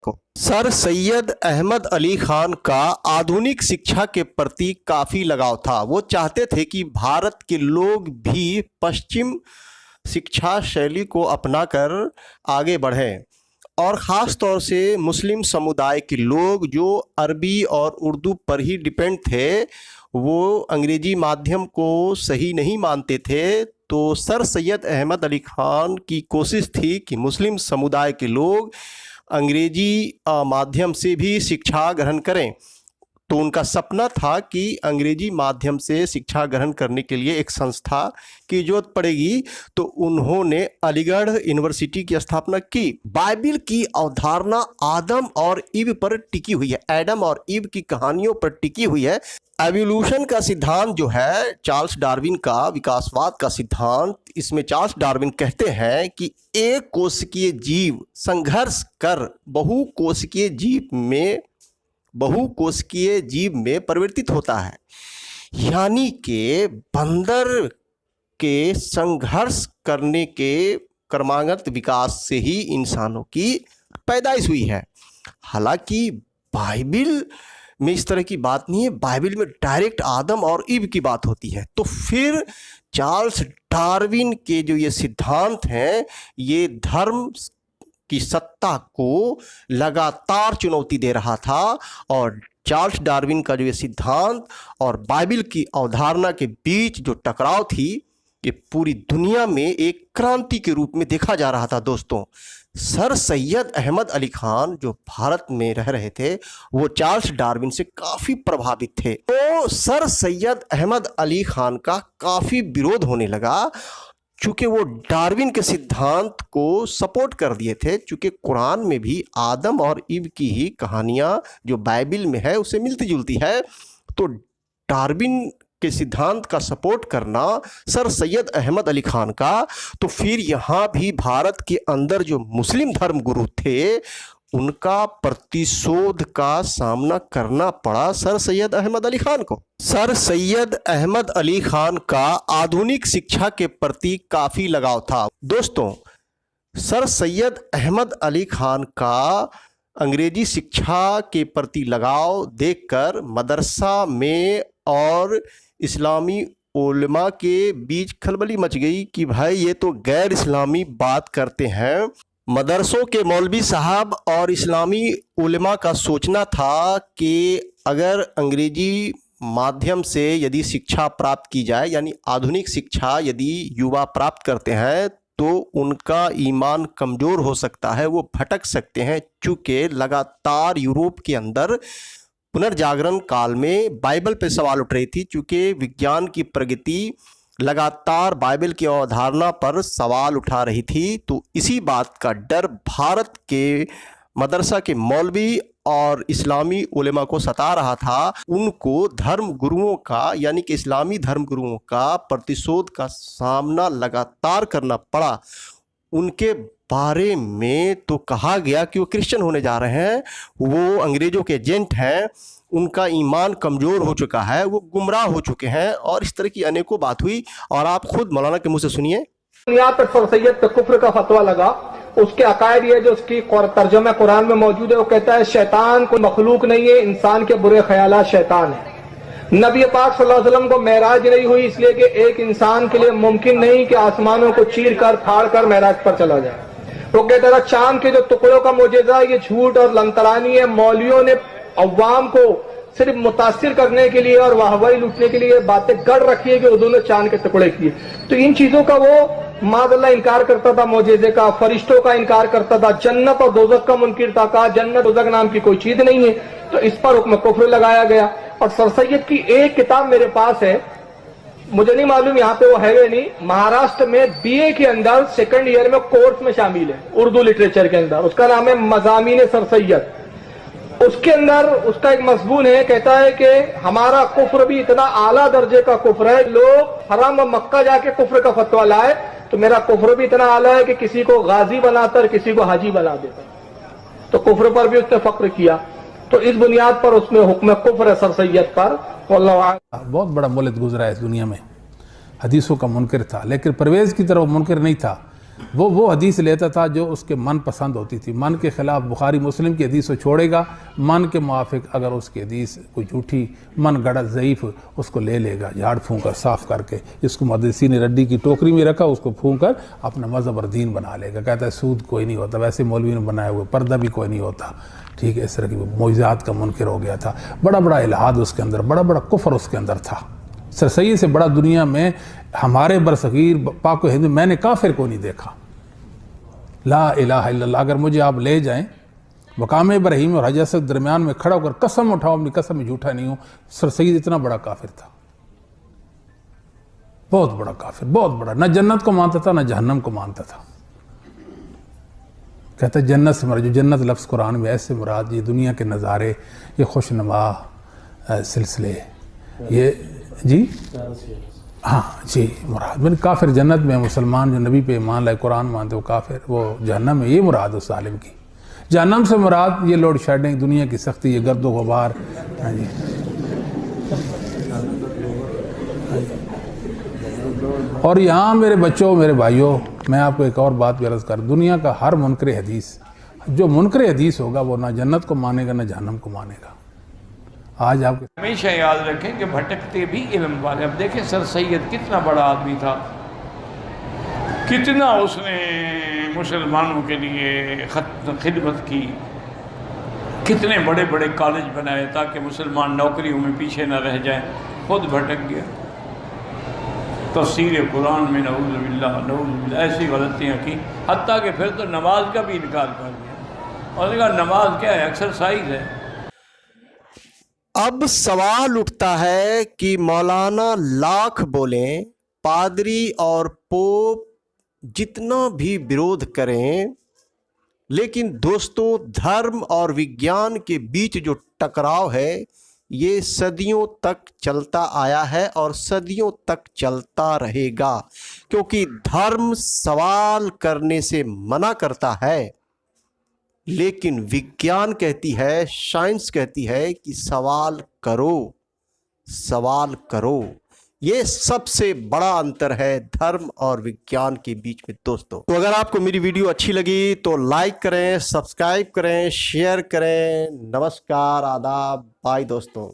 Sir Syed Ahmad Ali Khan का आधुनिक शिक्षा के प्रति काफ़ी लगाव था। वो चाहते थे कि भारत के लोग भी पश्चिम शिक्षा शैली को अपनाकर आगे बढ़ें और ख़ास तौर से मुस्लिम समुदाय के लोग जो अरबी और उर्दू पर ही डिपेंड थे, वो अंग्रेज़ी माध्यम को सही नहीं मानते थे। तो सर सैयद अहमद अली खान की कोशिश थी कि मुस्लिम समुदाय के लोग अंग्रेजी माध्यम से भी शिक्षा ग्रहण करें। तो उनका सपना था कि अंग्रेजी माध्यम से शिक्षा ग्रहण करने के लिए एक संस्था की जरूरत पड़ेगी, तो उन्होंने अलीगढ़ यूनिवर्सिटी की स्थापना की। बाइबिल की अवधारणा आदम और ईव पर टिकी हुई है, एडम और ईव की कहानियों पर टिकी हुई है। एवोल्यूशन का सिद्धांत जो है चार्ल्स डार्विन का, विकासवाद का सिद्धांत, इसमें चार्ल्स डार्विन कहते हैं कि एक कोशिकीय जीव संघर्ष कर बहुकोशिकीय जीव में परिवर्तित होता है, यानी कि बंदर के संघर्ष करने के क्रमागत विकास से ही इंसानों की पैदाइश हुई है। हालांकि बाइबिल में इस तरह की बात नहीं है, बाइबिल में डायरेक्ट आदम और ईव की बात होती है। तो फिर चार्ल्स डार्विन के जो ये सिद्धांत हैं, ये धर्म की सत्ता को लगातार चुनौती दे रहा था और चार्ल्स डार्विन का जो ये सिद्धांत और बाइबिल की अवधारणा के बीच जो टकराव थी, ये पूरी दुनिया में एक क्रांति के रूप में देखा जा रहा था। दोस्तों, सर सैयद अहमद अली खान जो भारत में रह रहे थे, वो चार्ल्स डार्विन से काफ़ी प्रभावित थे। तो सर सैयद अहमद अली खान का काफ़ी विरोध होने लगा, चूँकि वो डार्विन के सिद्धांत को सपोर्ट कर दिए थे। चूँकि कुरान में भी आदम और ईव की ही कहानियाँ जो बाइबिल में है उससे मिलती जुलती है, तो डार्विन के सिद्धांत का सपोर्ट करना सर सैयद अहमद अली खान का, तो फिर यहाँ भी भारत के अंदर जो मुस्लिम धर्मगुरु थे, उनका प्रतिशोध का सामना करना पड़ा सर सैयद अहमद अली खान को। सर सैयद अहमद अली खान का आधुनिक शिक्षा के प्रति काफ़ी लगाव था। दोस्तों, सर सैयद अहमद अली खान का अंग्रेजी शिक्षा के प्रति लगाव देखकर मदरसा में और इस्लामी उलमा के बीच खलबली मच गई कि भाई ये तो गैर इस्लामी बात करते हैं। मदरसों के मौलवी साहब और इस्लामी उलमा का सोचना था कि अगर अंग्रेजी माध्यम से यदि शिक्षा प्राप्त की जाए, यानी आधुनिक शिक्षा यदि युवा प्राप्त करते हैं, तो उनका ईमान कमज़ोर हो सकता है, वो भटक सकते हैं। चूँकि लगातार यूरोप के अंदर पुनर्जागरण काल में बाइबल पे सवाल उठ रही थी, चूँकि विज्ञान की प्रगति लगातार बाइबल की अवधारणा पर सवाल उठा रही थी। तो इसी बात का डर भारत के मदरसा के मौलवी और इस्लामी उलेमा को सता रहा था। उनको धर्म गुरुओं का, यानी कि इस्लामी धर्म गुरुओं का प्रतिशोध का सामना लगातार करना पड़ा। उनके बारे में तो कहा गया कि वो क्रिश्चियन होने जा रहे हैं, वो अंग्रेज़ों के एजेंट हैं, उनका ईमान कमज़ोर हो चुका है, वो गुमराह हो चुके हैं, और इस तरह की अनेकों बात हुई। और आप खुद मौलाना के मुंह से सुनिए। यहाँ पर सर सैयद पे कुफ्र का फतवा लगा। उसके अकायद ये जो उसकी तर्जुमा कुरान में मौजूद है, वो कहता है शैतान कोई मखलूक नहीं है, इंसान के बुरे ख्यालात शैतान है। नबी पाक सल्लल्लाहु अलैहि वसल्लम को महराज नहीं हुई इसलिए कि एक इंसान के लिए मुमकिन नहीं कि आसमानों को चीर कर फाड़ कर महराज पर चला जाए। वो कहता था चांद के जो टुकड़ों का मुजज़ा ये झूठ और लंतरानी है। मौलवियों ने अवाम को सिर्फ मुतासिर करने के लिए और वाहवाही लूटने के लिए बातें गढ़ रखी है कि उन्होंने चांद के टुकड़े किए। तो इन चीजों का वो मादल्ला इनकार करता था, मुजज़े का, फरिश्तों का इनकार करता था, जन्नत और दोज़ख का मुनकिर था, कहा जन्नत दोज़ख नाम की कोई चीज नहीं है। तो इस पर हुक्म कुफ्र लगाया गया। और सर सैयद की एक किताब मेरे पास है, मुझे नहीं मालूम यहाँ पे वो है या नहीं, महाराष्ट्र में बीए के अंदर सेकंड ईयर में कोर्स में शामिल है उर्दू लिटरेचर के अंदर। उसका नाम है मज़ामीन सर सैयद। उसके अंदर उसका एक मजमून है, कहता है कि हमारा कुफ्र भी इतना आला दर्जे का कुफ्र है, लोग हराम मक्का जाके कुफ्र का फतवा लाए, तो मेरा कुफ्र भी इतना आला है कि किसी को गाजी बनाकर किसी को हाजी बना देता। तो कुफ्र पर भी उसने फक्र किया। तो इस बुनियाद पर उसमें हुक्म कुफ्र है सर सैयद पर। बहुत बड़ा मुल्क गुजरा है इस दुनिया में, हदीसों का मुनकर था, लेकिन परवेज की तरह मुनकर नहीं था। वो हदीस लेता था जो उसके मन पसंद होती थी। मन के ख़िलाफ़ बुखारी मुस्लिम की हदीस को छोड़ेगा, मन के मुआफिक अगर उसकी हदीस कोई झूठी मन गढ़त ज़ईफ़ उसको ले लेगा, झाड़ फूँक कर साफ़ करके। इसको मुहद्दिसीन ने रद्दी की टोकरी में रखा, उसको फूँक कर अपना मज़हब और दीन बना लेगा। कहता है सूद कोई नहीं होता, वैसे मौलवी ने बनाया हुआ, पर्दा भी कोई नहीं होता, ठीक है। इस तरह की मोइज़ात का मुनकर हो गया था। बड़ा बड़ा इल्हाद उसके अंदर, बड़ा बड़ा कुफ्र उसके अंदर था। सर सैयद से बड़ा दुनिया में हमारे बरसगीर पाक हिंद मैंने काफिर को नहीं देखा। ला इलाहा इल्लल्लाह अगर मुझे आप ले जाएं मकाम इब्राहीम और हजरत के दरमियान में खड़ा होकर कसम उठाओ, अपनी कसम में झूठा नहीं हूँ, सर सैयद इतना बड़ा काफिर था, बहुत बड़ा काफिर, बहुत बड़ा। न जन्नत को मानता था न जहन्नम को मानता था। कहता है जन्नत से मुराद, जो जन्नत लफ्ज़ कुरान में ऐसे मुराद ये दुनिया के नज़ारे, ये खुशनुमा सिलसिले, ये जी हाँ जी मुराद। मैंने काफिर जन्नत में, मुसलमान जो नबी पे ईमान लाए कुरान मानते वो काफिर, वो जहन्नम में, ये मुराद उस आलिम की। जहन्नम से मुराद ये लोड शेडिंग, दुनिया की सख्ती, ये गर्द गुबार। हाँ जी और यहाँ मेरे बच्चों, मेरे भाइयों, मैं आपको एक और बात भी अर्ज़ कर, दुनिया का हर मुनकर हदीस, जो मुनकर हदीस होगा वो ना जन्नत को मानेगा ना जहन्नम को मानेगा। आज आप हमेशा याद रखें कि भटकते भी इल्म वाले। अब देखें सर सैयद कितना बड़ा आदमी था, कितना उसने मुसलमानों के लिए खिदमत की, कितने बड़े बड़े कॉलेज बनाए ताकि मुसलमान नौकरियों में पीछे न रह जाएं। खुद भटक गया, तफसीर कुरान में नऊज़ुबिल्लाह ऐसी गलतियाँ की, हत्ता कि फिर तो नमाज का भी इनकार कर दिया और कहा नमाज क्या है, एक्सरसाइज है। अब सवाल उठता है कि मौलाना लाख बोलें, पादरी और पोप जितना भी विरोध करें, लेकिन दोस्तों धर्म और विज्ञान के बीच जो टकराव है ये सदियों तक चलता आया है और सदियों तक चलता रहेगा, क्योंकि धर्म सवाल करने से मना करता है, लेकिन विज्ञान कहती है, साइंस कहती है कि सवाल करो, सवाल करो। ये सबसे बड़ा अंतर है धर्म और विज्ञान के बीच में दोस्तों। तो अगर आपको मेरी वीडियो अच्छी लगी तो लाइक करें, सब्सक्राइब करें, शेयर करें। नमस्कार, आदाब, बाय दोस्तों।